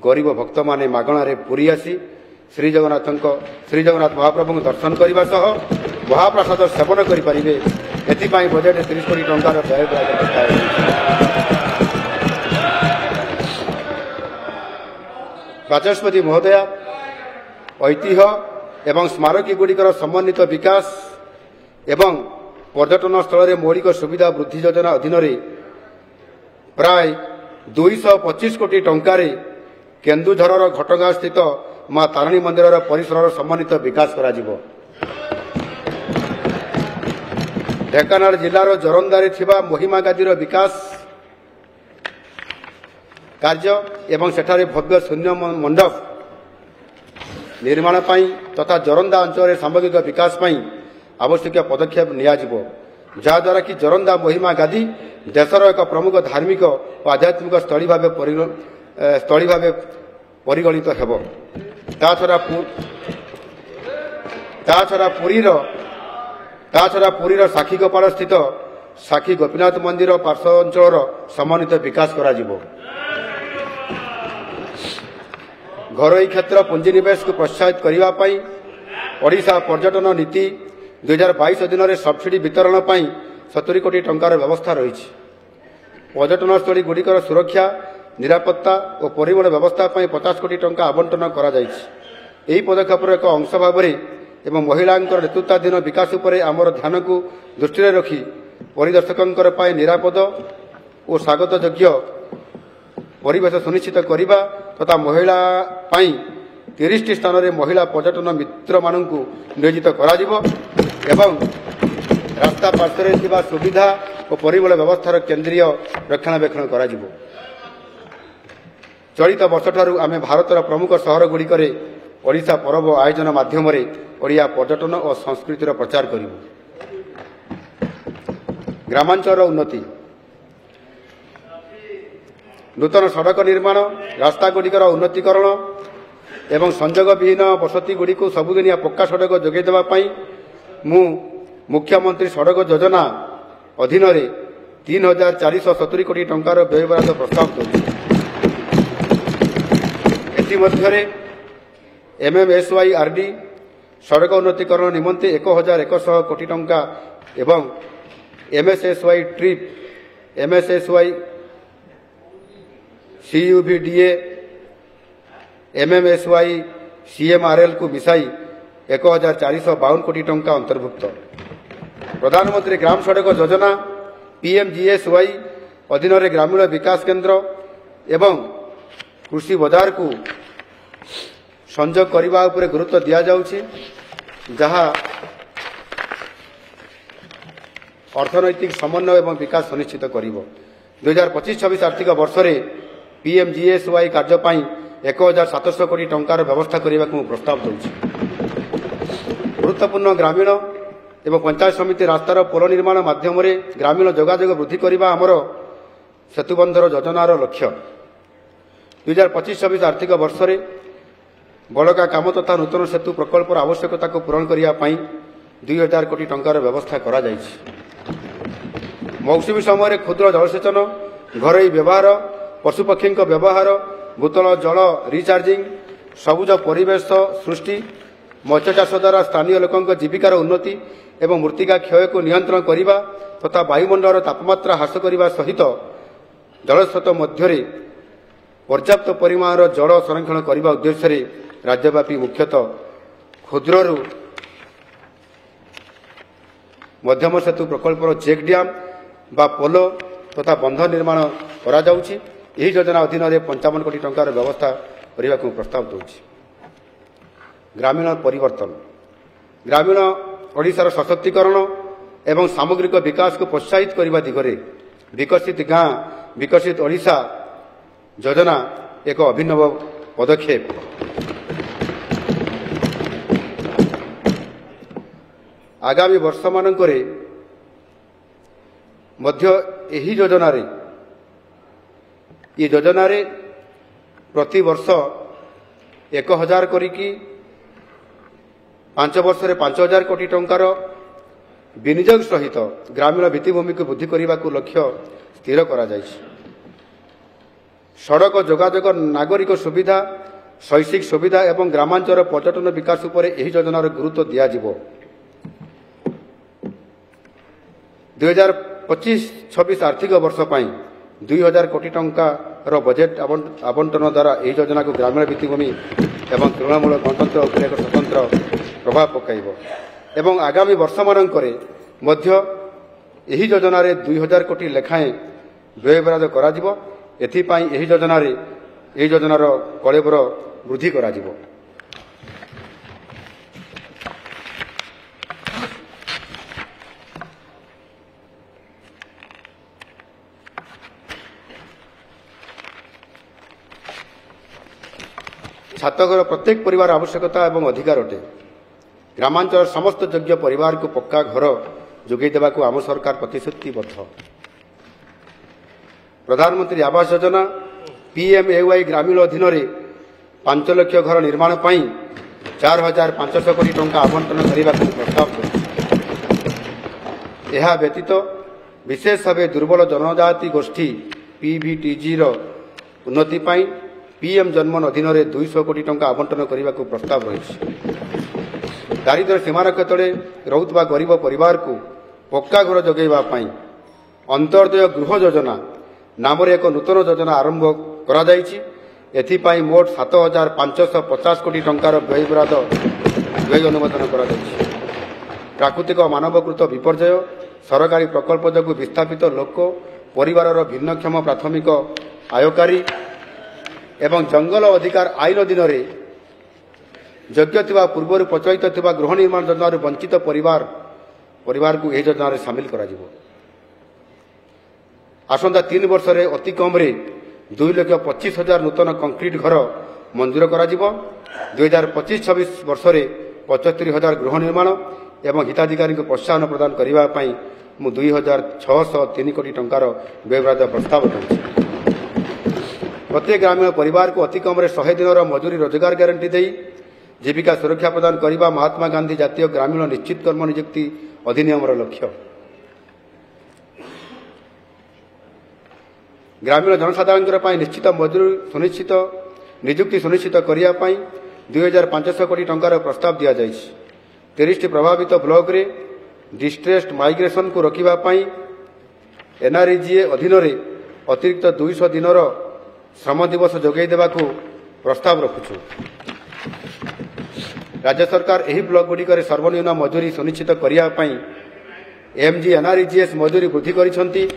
ଗରିବ ଭକ୍ତମାନେ ମାଗଣାରେ ପୁରୀ ଆସି ଶ୍ରୀଜଗନ୍ନାଥ ମହାପ୍ରଭୁଙ୍କୁ ଦର୍ଶନ କରିବା ସହ ମହାପ୍ରସାଦ ସେବନ କରିପାରିବେ। ଏଥିପାଇଁ ବଜେଟ୍ରେ 30 କୋଟି ଟଙ୍କାର ବ୍ୟୟ କରାଯାଇଛି। ବାଚସ୍ପତି ମହୋଦୟା, ଐତିହ୍ୟ ଏବଂ ସ୍ମାରକୀଗୁଡ଼ିକର ସମନ୍ୱିତ ବିକାଶ ଏବଂ ପର୍ଯ୍ୟଟନ ସ୍ଥଳରେ ମୌଳିକ ସୁବିଧା ବୃଦ୍ଧି ଯୋଜନା ଅଧୀନରେ ପ୍ରାୟ 225 କୋଟି ଟଙ୍କାରେ କେନ୍ଦୁଝରର ଘଟଗାଁ ସ୍ଥିତ ମା ତାରିଣୀ ମନ୍ଦିରର ପରିସରର ସମନ୍ୱିତ ବିକାଶ କରାଯିବ। ଢେଙ୍କାନାଳ ଜିଲ୍ଲାର ଜୋରନ୍ଦାରେ ଥିବା ମହିମା ଗାଦିର ବିକାଶ କାର୍ଯ୍ୟ ଏବଂ ସେଠାରେ ଭବ୍ୟ ଶୂନ୍ୟ ମଣ୍ଡପ ନିର୍ମାଣ ପାଇଁ ତଥା ଜୋରନ୍ଦା ଅଞ୍ଚଳରେ ସାମଗ୍ରିକ ବିକାଶ ପାଇଁ ଆବଶ୍ୟକ ପଦକ୍ଷେପ ନିଆଯିବ, ଯାହାଦ୍ୱାରା କି ଜୋରନ୍ଦା ମହିମା ଗାଦି ଦେଶର ଏକ ପ୍ରମୁଖ ଧାର୍ମିକ ଓ ଆଧ୍ୟାତ୍ମିକ ସ୍ଥଳୀ ଭାବେ ପରିଗଣିତ ହେବ। ତାଛଡ଼ା ପୁରୀର ସାକ୍ଷୀଗୋପାଳ ସ୍ଥିତ ସାକ୍ଷୀ ଗୋପୀନାଥ ମନ୍ଦିର ପାର୍ଶ୍ୱ ଅଞ୍ଚଳର ସମନ୍ୱିତ ବିକାଶ କରାଯିବ। ଘରୋଇ କ୍ଷେତ୍ର ପୁଞ୍ଜିନିବେଶକୁ ପ୍ରୋତ୍ସାହିତ କରିବା ପାଇଁ ଓଡ଼ିଶା ପର୍ଯ୍ୟଟନ ନୀତି 2022 ଅଧୀନରେ ସବସିଡି ବିତରଣ ପାଇଁ 70 କୋଟି ଟଙ୍କାର ବ୍ୟବସ୍ଥା ରହିଛି। ପର୍ଯ୍ୟଟନସ୍ଥଳୀଗୁଡ଼ିକର ସୁରକ୍ଷା, ନିରାପତ୍ତା ଓ ପରିମଳ ବ୍ୟବସ୍ଥା ପାଇଁ 50 କୋଟି ଟଙ୍କା ଆବଣ୍ଟନ କରାଯାଇଛି। ଏହି ପଦକ୍ଷେପର ଏକ ଅଂଶ ଭାବରେ ଏବଂ ମହିଳାଙ୍କର ନେତୃତ୍ୱାଧୀନ ବିକାଶ ଉପରେ ଆମର ଧ୍ୟାନକୁ ଦୃଷ୍ଟିରେ ରଖି ପରିଦର୍ଶକଙ୍କ ପାଇଁ ନିରାପଦ ଓ ସ୍ୱାଗତଯୋଗ୍ୟ ପରିବେଶ ସୁନିଶ୍ଚିତ କରିବା ତଥା ମହିଳା ପାଇଁ 30ଟି ସ୍ଥାନରେ ମହିଳା ପର୍ଯ୍ୟଟନ ମିତ୍ରମାନଙ୍କୁ ନିୟୋଜିତ କରାଯିବ ଏବଂ ରାସ୍ତା ପାର୍ଶ୍ୱରେ ଥିବା ସୁବିଧା ଓ ପରିମଳ ବ୍ୟବସ୍ଥାର କେନ୍ଦ୍ରୀୟ ରକ୍ଷଣାବେକ୍ଷଣ କରାଯିବ। ଚଳିତ ବର୍ଷଠାରୁ ଆମେ ଭାରତର ପ୍ରମୁଖ ସହରଗୁଡ଼ିକରେ ଓଡ଼ିଶା ପର୍ବ ଆୟୋଜନ ମାଧ୍ୟମରେ ଓଡ଼ିଆ ପର୍ଯ୍ୟଟନ ଓ ସଂସ୍କୃତିର ପ୍ରଚାର କରିବୁ। ଗ୍ରାମାଞ୍ଚଳର ଉନ୍ନତି, ନୂତନ ସଡ଼କ ନିର୍ମାଣ, ରାସ୍ତାଗୁଡ଼ିକର ଉନ୍ନତୀକରଣ ଏବଂ ସଂଯୋଗବିହୀନ ବସତିଗୁଡ଼ିକୁ ସବୁଦିନିଆ ପକ୍କା ସଡ଼କ ଯୋଗାଇ ଦେବା ପାଇଁ ମୁଁ ମୁଖ୍ୟମନ୍ତ୍ରୀ ସଡ଼କ ଯୋଜନା ଅଧୀନରେ 3,470 କୋଟି ଟଙ୍କାର ବ୍ୟୟବରାଦ ପ୍ରସ୍ତାବ କରୁଛି। ଏଥିମଧ୍ୟରେ MMSYRD ସଡ଼କ ଉନ୍ନତୀକରଣ ନିମନ୍ତେ 1,100 କୋଟି ଟଙ୍କା ଏବଂ MSSY trip, MSSY CUVDA, MMSY CMRLକୁ ମିଶାଇ 1,452 କୋଟି ଟଙ୍କା ଅନ୍ତର୍ଭୁକ୍ତ। ପ୍ରଧାନମନ୍ତ୍ରୀ ଗ୍ରାମ ସଡ଼କ ଯୋଜନା PMGSY ଅଧୀନରେ ଗ୍ରାମୀଣ ବିକାଶ କେନ୍ଦ୍ର ଏବଂ କୃଷି ବଜାରକୁ ସଂଯୋଗ କରିବା ଉପରେ ଗୁରୁତ୍ୱ ଦିଆଯାଉଛି, ଯାହା ଅର୍ଥନୈତିକ ସମନ୍ୱୟ ଏବଂ ବିକାଶ ସୁନିଶ୍ଚିତ କରିବ। 2025-26 ଆର୍ଥିକ ବର୍ଷରେ PMGSY କାର୍ଯ୍ୟ ପାଇଁ 1,700 କୋଟି ଟଙ୍କାର ବ୍ୟବସ୍ଥା କରିବାକୁ ମୁଁ ପ୍ରସ୍ତାବ ଦେଉଛି। ଗୁରୁତ୍ୱପୂର୍ଣ୍ଣ ଗ୍ରାମୀଣ ଏବଂ ପଞ୍ଚାୟତ ସମିତି ରାସ୍ତାର ପୋଲ ନିର୍ମାଣ ମାଧ୍ୟମରେ ଗ୍ରାମୀଣ ଯୋଗାଯୋଗ ବୃଦ୍ଧି କରିବା ଆମର ସେତୁବନ୍ଧର ଯୋଜନାର ଲକ୍ଷ୍ୟ। 2025-26 ଆର୍ଥିକ ବର୍ଷରେ ବଳକା କାମ ତଥା ନୂତନ ସେତୁ ପ୍ରକଳ୍ପର ଆବଶ୍ୟକତାକୁ ପୂରଣ କରିବା ପାଇଁ 2,000 କୋଟି ଟଙ୍କାର ବ୍ୟବସ୍ଥା କରାଯାଇଛି। ମୌସୁମୀ ସମୟରେ କ୍ଷୁଦ୍ର ଜଳସେଚନ, ଘରୋଇ ବ୍ୟବହାର, ପଶୁପକ୍ଷୀଙ୍କ ବ୍ୟବହାର, ଭୂତଳ ଜଳ ରିଚାର୍ଜିଂ, ସବୁଜ ପରିବେଶ ସୃଷ୍ଟି, ମତ୍ସ୍ୟ ଚାଷ ଦ୍ୱାରା ସ୍ଥାନୀୟ ଲୋକଙ୍କ ଜୀବିକାର ଉନ୍ନତି ଏବଂ ମୃତ୍ତିକା କ୍ଷୟକୁ ନିୟନ୍ତ୍ରଣ କରିବା ତଥା ବାୟୁମଣ୍ଡଳର ତାପମାତ୍ରା ହ୍ରାସ କରିବା ସହିତ ଜଳସ୍ରୋତ ମଧ୍ୟରେ ପର୍ଯ୍ୟାପ୍ତ ପରିମାଣର ଜଳ ସଂରକ୍ଷଣ କରିବା ଉଦ୍ଦେଶ୍ୟରେ ରାଜ୍ୟବ୍ୟାପୀ ମୁଖ୍ୟତଃ କ୍ଷୁଦ୍ରରୁ ମଧ୍ୟମ ସେତୁ ପ୍ରକଳ୍ପର ଚେକ୍ ଡ୍ୟାମ୍ ବା ପୋଲ ତଥା ବନ୍ଧ ନିର୍ମାଣ କରାଯାଉଛି। ଏହି ଯୋଜନା ଅଧୀନରେ 55 କୋଟି ଟଙ୍କାର ବ୍ୟବସ୍ଥା କରିବାକୁ ପ୍ରସ୍ତାବ ଦେଉଛି। ଗ୍ରାମୀଣ ପରିବର୍ତ୍ତନ, ଗ୍ରାମୀଣ ଓଡ଼ିଶାର ସଶକ୍ତିକରଣ ଏବଂ ସାମଗ୍ରିକ ବିକାଶକୁ ପ୍ରୋତ୍ସାହିତ କରିବା ଦିଗରେ ବିକଶିତ ଗାଁ ବିକଶିତ ଓଡ଼ିଶା ଯୋଜନା ଏକ ଅଭିନବ ପଦକ୍ଷେପ। ଆଗାମୀ ବର୍ଷମାନଙ୍କରେ ମଧ୍ୟ ଏହି ଯୋଜନାରେ ପ୍ରତିବର୍ଷ 1,000 କରିକି 5 ବର୍ଷରେ 5,000 କୋଟି ଟଙ୍କାର ବିନିଯୋଗ ସହିତ ଗ୍ରାମୀଣ ଭିତ୍ତିଭୂମିକୁ ବୃଦ୍ଧି କରିବାକୁ ଲକ୍ଷ୍ୟ ସ୍ଥିର କରାଯାଇଛି। ସଡ଼କ ଯୋଗାଯୋଗ, ନାଗରିକ ସୁବିଧା, शैक्षिक सुविधा एवं ग्रामांचल पर्यटन विकास उपर एही योजनार गुरुत्व दियाजिब। 2025-26 आर्थिक वर्ष पर 2000 कोटी टंकार बजेट आवंटन द्वारा यह योजना को ग्रामीण भित्तिभूमि एवं तृणमूल गणतंत्र उपर एक स्वतंत्र प्रभाव पकाइब एवं आगामी वर्ष मानकरे मध्य यही योजन 2000 कोटी लेखाएं व्ययबराद कराजिब। एथिपाई यही योजनार कलेबर वृद्धि कराजिब। छात्रघर प्रत्येक परिवार आवश्यकता एवं अधिकार अटे। ग्रामांचल समस्त योग्य परिवार को पक्का घर जोगई देवा को आम सरकार प्रतिश्रुतिबद्ध। प्रधानमंत्री आवास योजना PMAY ग्रामीण अधीन 5 लाख घर निर्माण पर 4500 कोटी टंका आवंटन करने को प्रस्ताव कर। व्यतीत विशेष भाव दुर्बल जनजाति गोष्ठी PVTG उन्नति पाई PM जन्मन अधीन 200 कोटी टंका आवंटन करने को प्रस्ताव रही। दारिद्र्य सीमारेखा तले रहुतबा गरीब परिवार को पक्का घर जोगैबा पाई अंत्योदय गृह योजना नाम एक नूतन योजना आरंभ करा जायछि। एथिपाई मोट 7550 कोटी टंकार व्यय अनुमोदन करा जायछि। प्राकृतिक मानवकृत विपर्यय सरकारी प्रकल्प जोगु विस्थापित लोक परिवार भिन्नक्षम प्राथमिक आयकारी एवं जंगल अधिकार आईन अधीन योग्य थिबा पूर्व प्रचलित थिबा गृह निर्माण योजना वंचित परिवार को यह योजना सामिल करा जिवो। आसंता 3 वर्ष रे अति कम 2,25,000 नूतन कंक्रीट घर मंजूर करा जिवो। 2025-26 वर्ष रे 75,000 गृह निर्माण एवं हिताधिकारी को प्रोत्साहन प्रदान करने पाई 2,603 कोटी टंकार व्ययबराद प्रस्ताव रही। प्रत्येक ग्रामीण परिवार को अति कम 100 दिन मजूरी रोजगार गारंटी दे जीविका सुरक्षा प्रदान करने महात्मा गांधी जातीय ग्रामीण निश्चित कर्म नियुक्ति अधिनियम लक्ष्य। ग्रामीण जनसाधारण निश्चित मजूरी सुनिश्चित नियुक्ति सुनिश्चित करने 2,500 कोटी टंकार प्रस्ताव दि जाए। 30 प्रभावित ब्लॉक रे डिस्ट्रेस्ड माइग्रेशन को रोकने NREGA अधीन अतिरिक्त 200 दिन श्रम दिवस जोगई देवा को प्रस्ताव रखुछु। राज्य सरकार यही ब्लॉक गुड़िक सर्वनिम्न मजूरी सुनिश्चित करने MG NREGS मजूरी वृद्धि करिसेंती।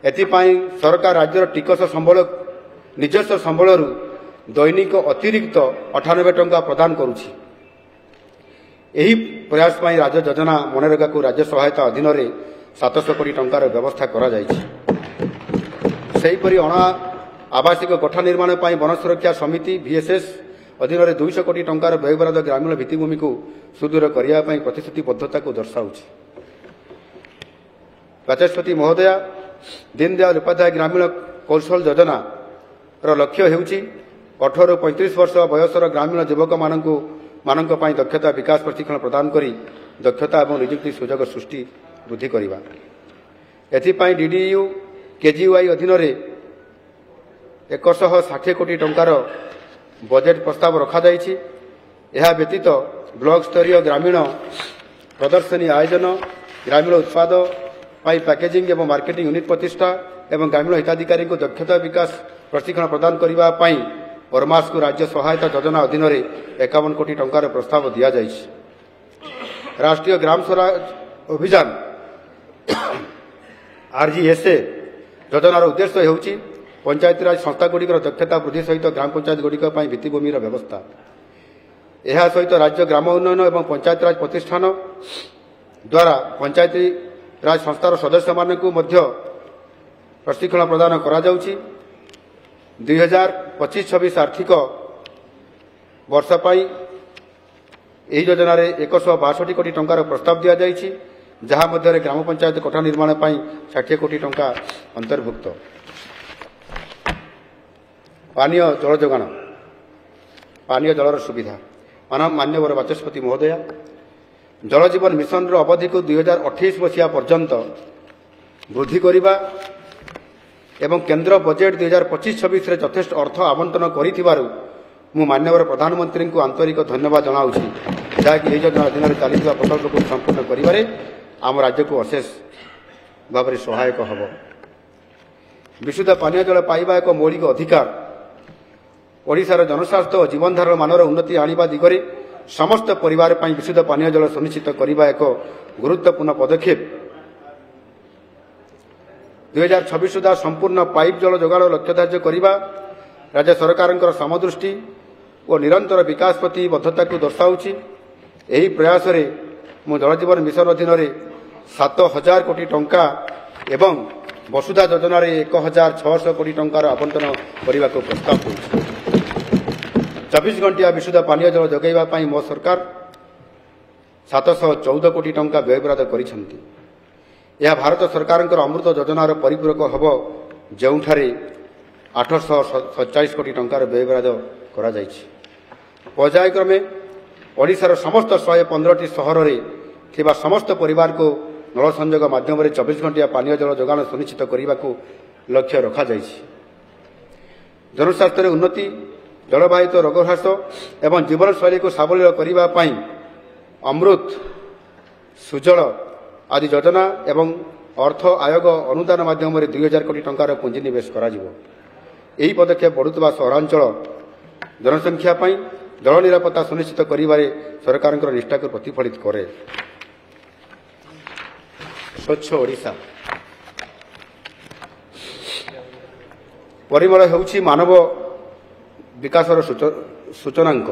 एथिपाई सरकार राज्यर टिकस संबल निजस्व संबल दैनिक अतिरिक्त 98 टंका प्रदान करुछि। यही प्रयास पाई राज्य योजना मनरेगा को राज्य सहायता अधीन 700 कोटी टंकार व्यवस्था करा जायछि। सेहीपरि अणा आवासिक कोठा निर्माण पाई वन सुरक्षा समिति VSS अधीन 200 कोटी टंकार व्ययबराद ग्रामीण भित्तिभूमि को सुदृढ़ करने प्रतिश्रुतिबद्धता को दर्शाଉଛି। बाचस्पति महोदय दीनदयाल उपाध्याय ग्रामीण कौशल योजना लक्ष्य हेउछि 18-35 वर्ष बयसर ग्रामीण युवक मानक दक्षता विकास प्रशिक्षण प्रदान करी दक्षता और नियुक्ति सुजोग सृष्टि वृद्धि करवा। एथिपाई DDU KGY अधीन 160 कोटी टंकार बजेट प्रस्ताव रखा जायछि। यह व्यतीत ब्लॉक स्तरीय ग्रामीण प्रदर्शनी आयोजन ग्रामीण उत्पाद पाई पैकेजिंग एवं मार्केटिंग यूनिट प्रतिष्ठा एवं ग्रामीण हिताधिकारी को दक्षता विकास प्रशिक्षण प्रदान करने ओरमास को राज्य सहायता योजना अधीन 51 कोटी टंकार प्रस्ताव दि जायछि। राष्ट्रीय ग्राम स्वराज अभियान RGSA योजनार उद्देश्य हेउछि पंचायतीराज संस्थागुड़िक दक्षता वृद्धि सहित ग्राम पंचायत गुड़िक भित्तिभूमि व्यवस्था। यह सहित राज्य ग्राम उन्नयन एवं पंचायतीराज प्रतिष्ठान द्वारा पंचायतीराज संस्थार सदस्य मानक प्रशिक्षण प्रदान करा जाउछि। 2025-26 आर्थिक वर्ष पर यह योजन 162 कोटी टंकार प्रस्ताव दि जायछि, जहाँ मध्य ग्राम पंचायत कोठा निर्माण पर 60 कोटी टंका अंतर्भुक्त। पानीय जल जोगाण पानीय जलर सुविधा माननीय बाचस्पति महोदय जल जीवन मिशन अवधि को 2028 मसीहा पर्यंत वृद्धि करने एवं केंद्र बजेट 2025-26 यथेष्ट अर्थ आवंटन ମୁଁ ମାନ୍ୟବର ପ୍ରଧାନମନ୍ତ୍ରୀଙ୍କୁ ଆନ୍ତରିକ ଧନ୍ୟବାଦ ଜଣାଉଛି, ଯାହାକି ଏହି ଯୋଜନା ଅଧୀନରେ ଚାଲିଥିବା ପ୍ରକଳ୍ପକୁ ସମ୍ପୂର୍ଣ୍ଣ କରିବାରେ ଆମ ରାଜ୍ୟକୁ ଅଶେଷ ଭାବରେ ସହାୟକ ହେବ। ବିଶୁଦ୍ଧ ପାନୀୟ ଜଳ ପାଇବା ଏକ ମୌଳିକ ଅଧିକାର। ଓଡ଼ିଶାର ଜନସ୍ୱାସ୍ଥ୍ୟ ଓ ଜୀବନଧାରଣ ମାନର ଉନ୍ନତି ଆଣିବା ଦିଗରେ ସମସ୍ତ ପରିବାର ପାଇଁ ବିଶୁଦ୍ଧ ପାନୀୟ ଜଳ ସୁନିଶ୍ଚିତ କରିବା ଏକ ଗୁରୁତ୍ୱପୂର୍ଣ୍ଣ ପଦକ୍ଷେପ। 2026 ସୁଦ୍ଧା ସମ୍ପୂର୍ଣ୍ଣ ପାଇପ୍ ଜଳ ଯୋଗାଣ ଲକ୍ଷ୍ୟ ଧାର୍ଯ୍ୟ କରିବା ରାଜ୍ୟ ସରକାରଙ୍କର ସମଦୃଷ୍ଟି ଓ ନିରନ୍ତର ବିକାଶ ପ୍ରତି ବଦ୍ଧତାକୁ ଦର୍ଶାଉଛି। ଏହି ପ୍ରୟାସରେ ମୁଁ ଜଳଜୀବନ ମିଶନ ଅଧୀନରେ 7,000 କୋଟି ଟଙ୍କା ଏବଂ ବସୁଧା ଯୋଜନାରେ 1,600 କୋଟି ଟଙ୍କାର ଆବଣ୍ଟନ କରିବାକୁ ପ୍ରସ୍ତାବ କରୁଛି। 24 ଘଣ୍ଟିଆ ବିଶୁଦ୍ଧ ପାନୀୟ ଜଳ ଯୋଗାଇବା ପାଇଁ ମୋ ସରକାର 714 କୋଟି ଟଙ୍କା ବ୍ୟୟବରାଦ କରିଛନ୍ତି। ଏହା ଭାରତ ସରକାରଙ୍କର ଅମୃତ ଯୋଜନାର ପରିପୂରକ ହେବ, ଯେଉଁଠାରେ 847 କୋଟି ଟଙ୍କାର ବ୍ୟୟବରାଦ କରାଯାଇଛି। ପର୍ଯ୍ୟାୟକ୍ରମେ ଓଡ଼ିଶାର ସମସ୍ତ 115ଟି ସହରରେ ଥିବା ସମସ୍ତ ପରିବାରକୁ ନଳ ସଂଯୋଗ ମାଧ୍ୟମରେ 24 ଘଣ୍ଟିଆ ପାନୀୟ ଜଳ ଯୋଗାଣ ସୁନିଶ୍ଚିତ କରିବାକୁ ଲକ୍ଷ୍ୟ ରଖାଯାଇଛି। ଜନସ୍ୱାସ୍ଥ୍ୟରେ ଉନ୍ନତି, ଜଳବାହିତ ରୋଗ ହ୍ରାସ ଏବଂ ଜୀବନଶୈଳୀକୁ ସାବଲୀଳ କରିବା ପାଇଁ ଅମୃତ, ସୁଜଳ ଆଦି ଯୋଜନା ଏବଂ ଅର୍ଥ ଆୟୋଗ ଅନୁଦାନ ମାଧ୍ୟମରେ 2,000 କୋଟି ଟଙ୍କାର ପୁଞ୍ଜିନିବେଶ କରାଯିବ। ଏହି ପଦକ୍ଷେପ ବଢ଼ୁଥିବା ସହରାଞ୍ଚଳ ଜନସଂଖ୍ୟା ପାଇଁ ଜଳ ନିରାପତ୍ତା ସୁନିଶ୍ଚିତ କରିବାରେ ସରକାରଙ୍କର ନିଷ୍ଠାକୁ ପ୍ରତିଫଳିତ କରେ। ସ୍ୱଚ୍ଛ ଓଡ଼ିଶା। ପରିମଳ ହେଉଛି ମାନବ ବିକାଶର ସୂଚନାଙ୍କ।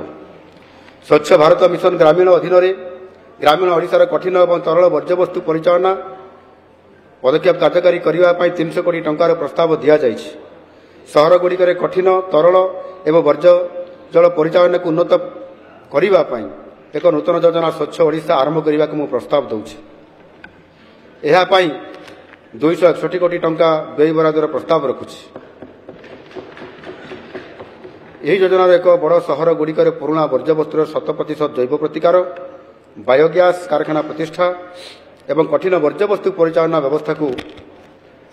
ସ୍ୱଚ୍ଛ ଭାରତ ମିଶନ ଗ୍ରାମୀଣ ଅଧୀନରେ ଗ୍ରାମୀଣ ଓଡ଼ିଶାର କଠିନ ଏବଂ ତରଳ ବର୍ଜ୍ୟବସ୍ତୁ ପରିଚାଳନା ପଦକ୍ଷେପ କାର୍ଯ୍ୟକାରୀ କରିବା ପାଇଁ 300 କୋଟି ଟଙ୍କାର ପ୍ରସ୍ତାବ ଦିଆଯାଇଛି। ସହରଗୁଡ଼ିକରେ କଠିନ, ତରଳ ଏବଂ ବର୍ଜ୍ୟ ଜଳ ପରିଚାଳନାକୁ ଉନ୍ନତ କରିବା ପାଇଁ ଏକ ନୂତନ ଯୋଜନା ସ୍ୱଚ୍ଛ ଓଡ଼ିଶା ଆରମ୍ଭ କରିବାକୁ ମୁଁ ପ୍ରସ୍ତାବ ଦେଉଛି। ଏହା ପାଇଁ 261 କୋଟି ଟଙ୍କା ବ୍ୟୟବରାଦର ପ୍ରସ୍ତାବ ରଖୁଛି। ଏହି ଯୋଜନାର ଏକ ବଡ଼ ସହରଗୁଡ଼ିକରେ ପୁରୁଣା ବର୍ଜ୍ୟବସ୍ତୁର 100% ଜୈବ ପ୍ରତିକାର, ବାୟୋଗ୍ୟାସ୍ କାରଖାନା ପ୍ରତିଷ୍ଠା ଏବଂ କଠିନ ବର୍ଜ୍ୟବସ୍ତୁ ପରିଚାଳନା ବ୍ୟବସ୍ଥାକୁ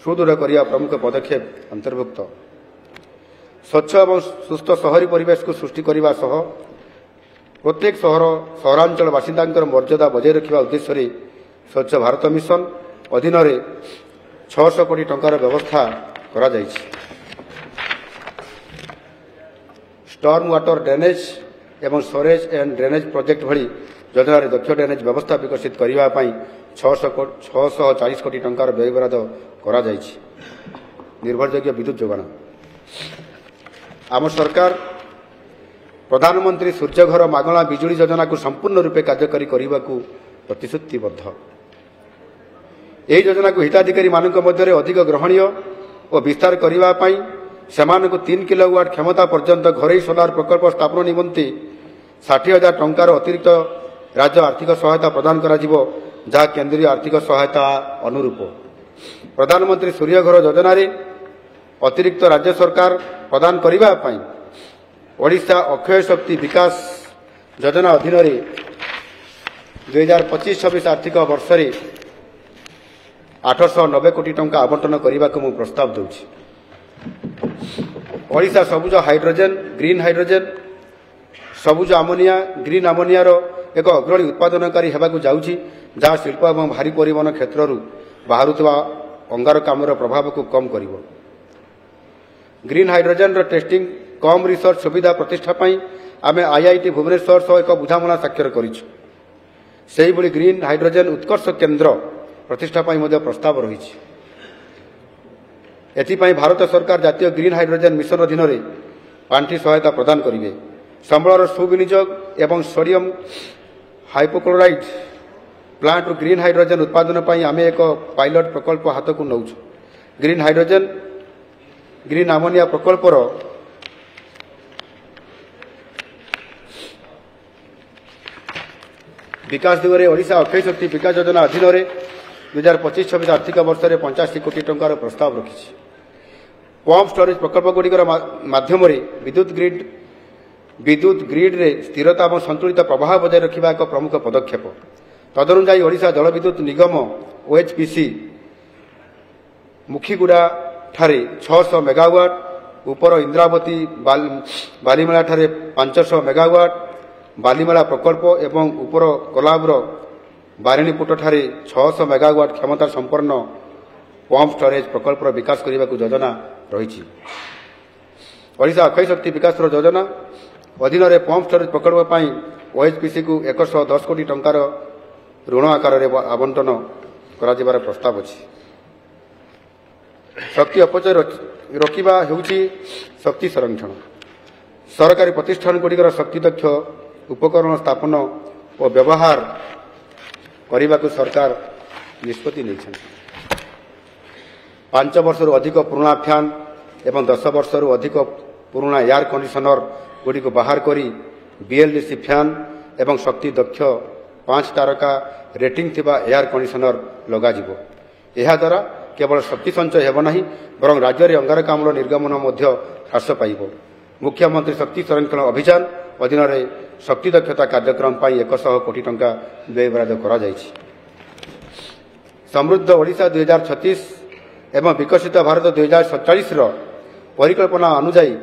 ସୁଦୃଢ଼ କରିବା ପ୍ରମୁଖ ପଦକ୍ଷେପ ଅନ୍ତର୍ଭୁକ୍ତ। ସ୍ୱଚ୍ଛ ଏବଂ ସୁସ୍ଥ ସହରୀ ପରିବେଶକୁ ସୃଷ୍ଟି କରିବା ସହ ପ୍ରତ୍ୟେକ ସହରାଞ୍ଚଳ ବାସିନ୍ଦାଙ୍କର ମର୍ଯ୍ୟାଦା ବଜାୟ ରଖିବା ଉଦ୍ଦେଶ୍ୟରେ ସ୍ୱଚ୍ଛ ଭାରତ ମିଶନ ଅଧୀନରେ 600 କୋଟି ଟଙ୍କାର ବ୍ୟବସ୍ଥା କରାଯାଇଛି। ଷ୍ଟର୍ମ ୱାଟର ଡ୍ରେନେଜ୍ ଏବଂ ସ୍ଟୋରେଜ୍ ଆଣ୍ଡ ଡ୍ରେନେଜ୍ ପ୍ରୋଜେକ୍ଟ ଭଳି ଯୋଜନାରେ ଦକ୍ଷ ଡ୍ରେନେଜ୍ ବ୍ୟବସ୍ଥା ବିକଶିତ କରିବା ପାଇଁ 640 କୋଟି ଟଙ୍କାର ବ୍ୟୟବରାଦ କରାଯାଇଛି। ନିର୍ଭରଯୋଗ୍ୟ ବିଦ୍ୟୁତ୍ ଯୋଗାଣ। ଆମ ସରକାର ପ୍ରଧାନମନ୍ତ୍ରୀ ସୂର୍ଯ୍ୟଘର ମାଗଣା ବିଜୁଳି ଯୋଜନାକୁ ସମ୍ପୂର୍ଣ୍ଣ ରୂପେ କାର୍ଯ୍ୟକାରୀ କରିବାକୁ ପ୍ରତିଶ୍ରୁତିବଦ୍ଧ। ଏହି ଯୋଜନାକୁ ହିତାଧିକାରୀମାନଙ୍କ ମଧ୍ୟରେ ଅଧିକ ଗ୍ରହଣୀୟ ଓ ବିସ୍ତାର କରିବା ପାଇଁ ସେମାନଙ୍କୁ 3 କିଲୋୱାଟ କ୍ଷମତା ପର୍ଯ୍ୟନ୍ତ ଘରୋଇ ସୋଲାର ପ୍ରକଳ୍ପ ସ୍ଥାପନ ନିମନ୍ତେ 60,000 ଟଙ୍କାର ଅତିରିକ୍ତ ରାଜ୍ୟ ଆର୍ଥିକ ସହାୟତା ପ୍ରଦାନ କରାଯିବ, ଯାହା କେନ୍ଦ୍ରୀୟ ଆର୍ଥିକ ସହାୟତା ଅନୁରୂପ। ପ୍ରଧାନମନ୍ତ୍ରୀ ସୂର୍ଯ୍ୟଘର ଯୋଜନାରେ ଅତିରିକ୍ତ ରାଜ୍ୟ ସରକାର ପ୍ରଦାନ କରିବା ପାଇଁ ଓଡ଼ିଶା ଅକ୍ଷୟ ଶକ୍ତି ବିକାଶ ଯୋଜନା ଅଧୀନରେ 2025-26 ଆର୍ଥିକ ବର୍ଷରେ 890 କୋଟି ଟଙ୍କା ଆବଣ୍ଟନ କରିବାକୁ ମୁଁ ପ୍ରସ୍ତାବ ଦେଉଛି। ଓଡ଼ିଶା ସବୁଜ ହାଇଡ୍ରୋଜେନ୍, ଗ୍ରୀନ୍ ହାଇଡ୍ରୋଜେନ୍, ସବୁଜ ଆମୋନିଆ, ଗ୍ରୀନ୍ ଆମୋନିଆର ଏକ ଅଗ୍ରଣୀ ଉତ୍ପାଦନକାରୀ ହେବାକୁ ଯାଉଛି, ଯାହା ଶିଳ୍ପ ଏବଂ ଭାରୀ ପରିବହନ କ୍ଷେତ୍ରରୁ ବାହାରୁଥିବା ଅଙ୍ଗାରକାମ୍ଳର ପ୍ରଭାବକୁ କମ୍ କରିବ। ଗ୍ରୀନ୍ ହାଇଡ୍ରୋଜେନ୍ର ଟେଷ୍ଟିଂ କମ୍ ରିସର୍ଚ୍ଚ ସୁବିଧା ପ୍ରତିଷ୍ଠା ପାଇଁ ଆମେ IIT ଭୁବନେଶ୍ୱର ସହ ଏକ ବୁଝାମଣା ସ୍ୱାକ୍ଷର କରିଛୁ। ସେହିଭଳି ଗ୍ରୀନ୍ ହାଇଡ୍ରୋଜେନ୍ ଉତ୍କର୍ଷ କେନ୍ଦ୍ର ପ୍ରତିଷ୍ଠା ପାଇଁ ମଧ୍ୟ ପ୍ରସ୍ତାବ ରହିଛି। ଏଥିପାଇଁ ଭାରତ ସରକାର ଜାତୀୟ ଗ୍ରୀନ୍ ହାଇଡ୍ରୋଜେନ୍ ମିଶନ ଅଧୀନରେ ପାଣ୍ଠି ସହାୟତା ପ୍ରଦାନ କରିବେ। ସମ୍ବଳର ସୁବିନିଯୋଗ ଏବଂ ସୋଡିୟମ୍ ହାଇପୋକ୍ଲୋରାଇଡ୍ ପ୍ଲାଣ୍ଟରୁ ଗ୍ରୀନ୍ ହାଇଡ୍ରୋଜେନ୍ ଉତ୍ପାଦନ ପାଇଁ ଆମେ ଏକ ପାଇଲଟ ପ୍ରକଳ୍ପ ହାତକୁ ନେଉଛୁ। ଗ୍ରୀନ୍ ହାଇଡ୍ରୋଜେନ୍, ଗ୍ରୀନ୍ ଆମୋନିଆ ପ୍ରକଳ୍ପର ବିକାଶ ଦିଗରେ ଓଡ଼ିଶା ଅକ୍ଷୟ ଶକ୍ତି ବିକାଶ ଯୋଜନା ଅଧୀନରେ 2025-26 ଆର୍ଥିକ ବର୍ଷରେ 85 କୋଟି ଟଙ୍କାର ପ୍ରସ୍ତାବ ରଖିଛି। ପମ୍ପ ଷ୍ଟୋରେଜ୍ ପ୍ରକଳ୍ପଗୁଡ଼ିକର ମାଧ୍ୟମରେ ବିଦ୍ୟୁତ୍ ଗ୍ରିଡ୍ରେ ସ୍ଥିରତା ଏବଂ ସନ୍ତୁଳିତ ପ୍ରବାହ ବଜାୟ ରଖିବା ଏକ ପ୍ରମୁଖ ପଦକ୍ଷେପ। ତଦନୁଯାୟୀ ଓଡ଼ିଶା ଜଳବିଦ୍ୟୁତ୍ ନିଗମ OHPC ମୁଖିଗୁଡ଼ାଠାରେ 600 ମେଗାୱାଟ୍ ଓ ଉପର ଇନ୍ଦ୍ରାବତୀ ବାଲିମେଳାଠାରେ 500 ମେଗାୱାଟ ବାଲିମେଳା ପ୍ରକଳ୍ପ ଏବଂ ଉପର କୋଲାବର ବାରିଣୀପୁଟଠାରେ 600 ମେଗାୱାଟ କ୍ଷମତା ସମ୍ପନ୍ନ ପମ୍ପ ଷ୍ଟୋରେଜ ପ୍ରକଳ୍ପର ବିକାଶ କରିବାକୁ ଯୋଜନା ରହିଛି। ଓଡ଼ିଶା ଅକ୍ଷୟ ଶକ୍ତି ବିକାଶର ଯୋଜନା ଅଧୀନରେ ପମ୍ପ ଷ୍ଟୋରେଜ ପ୍ରକଳ୍ପ ପାଇଁ OHPCକୁ 110 କୋଟି ଟଙ୍କାର ଋଣ ଆକାରରେ ଆବଣ୍ଟନ କରାଯିବାର ପ୍ରସ୍ତାବ ଅଛି। ଶକ୍ତି ଅପଚୟ ରୋକିବା ହେଉଛି ଶକ୍ତି ସଂରକ୍ଷଣ। ସରକାରୀ ପ୍ରତିଷ୍ଠାନଗୁଡ଼ିକର ଶକ୍ତି ଦକ୍ଷ ଉପକରଣ ସ୍ଥାପନ ଓ ବ୍ୟବହାର କରିବାକୁ ସରକାର ନିଷ୍ପତ୍ତି ନେଇଛନ୍ତି। 5 ବର୍ଷରୁ ଅଧିକ ପୁରୁଣା ଫ୍ୟାନ୍ ଏବଂ 10 ବର୍ଷରୁ ଅଧିକ ପୁରୁଣା ଏୟାର କଣ୍ଡିସନର ଗୁଡ଼ିକୁ ବାହାର କରି BLDC ଫ୍ୟାନ୍ ଏବଂ ଶକ୍ତି ଦକ୍ଷ 5 ତାରକା ରେଟିଂ ଥିବା ଏୟାର କଣ୍ଡିସନର ଲଗାଯିବ। ଏହାଦ୍ୱାରା କେବଳ ଶକ୍ତି ସଞ୍ଚୟ ହେବ ନାହିଁ ବରଂ ରାଜ୍ୟରେ ଅଙ୍ଗାରକାମ୍ଳ ନିର୍ଗମନ ମଧ୍ୟ ହ୍ରାସ ପାଇବ। ମୁଖ୍ୟମନ୍ତ୍ରୀ ଶକ୍ତି ସଂରକ୍ଷଣ ଅଭିଯାନ ଅଧୀନରେ ଶକ୍ତି ଦକ୍ଷତା କାର୍ଯ୍ୟକ୍ରମ ପାଇଁ 100 କୋଟି ଟଙ୍କା ବ୍ୟୟବରାଦ କରାଯାଇଛି। ସମୃଦ୍ଧ ଓଡ଼ିଶା 2036 ଏବଂ ବିକଶିତ ଭାରତ 2047ର ପରିକଳ୍ପନା ଅନୁଯାୟୀ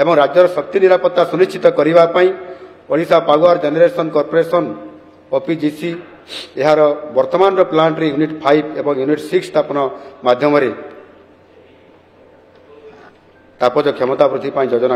ଏବଂ ରାଜ୍ୟର ଶକ୍ତି ନିରାପତ୍ତା ସୁନିଶ୍ଚିତ କରିବା ପାଇଁ Odisha power generation corporation OPGC ଏହାର ବର୍ତ୍ତମାନର ପ୍ଲାଣ୍ଟରେ ୟୁନିଟ୍ 5 ଏବଂ ୟୁନିଟ୍ 6 ସ୍ଥାପନ ମାଧ୍ୟମରେ ତାପଜ କ୍ଷମତା ବୃଦ୍ଧି ପାଇଁ ଯୋଜନା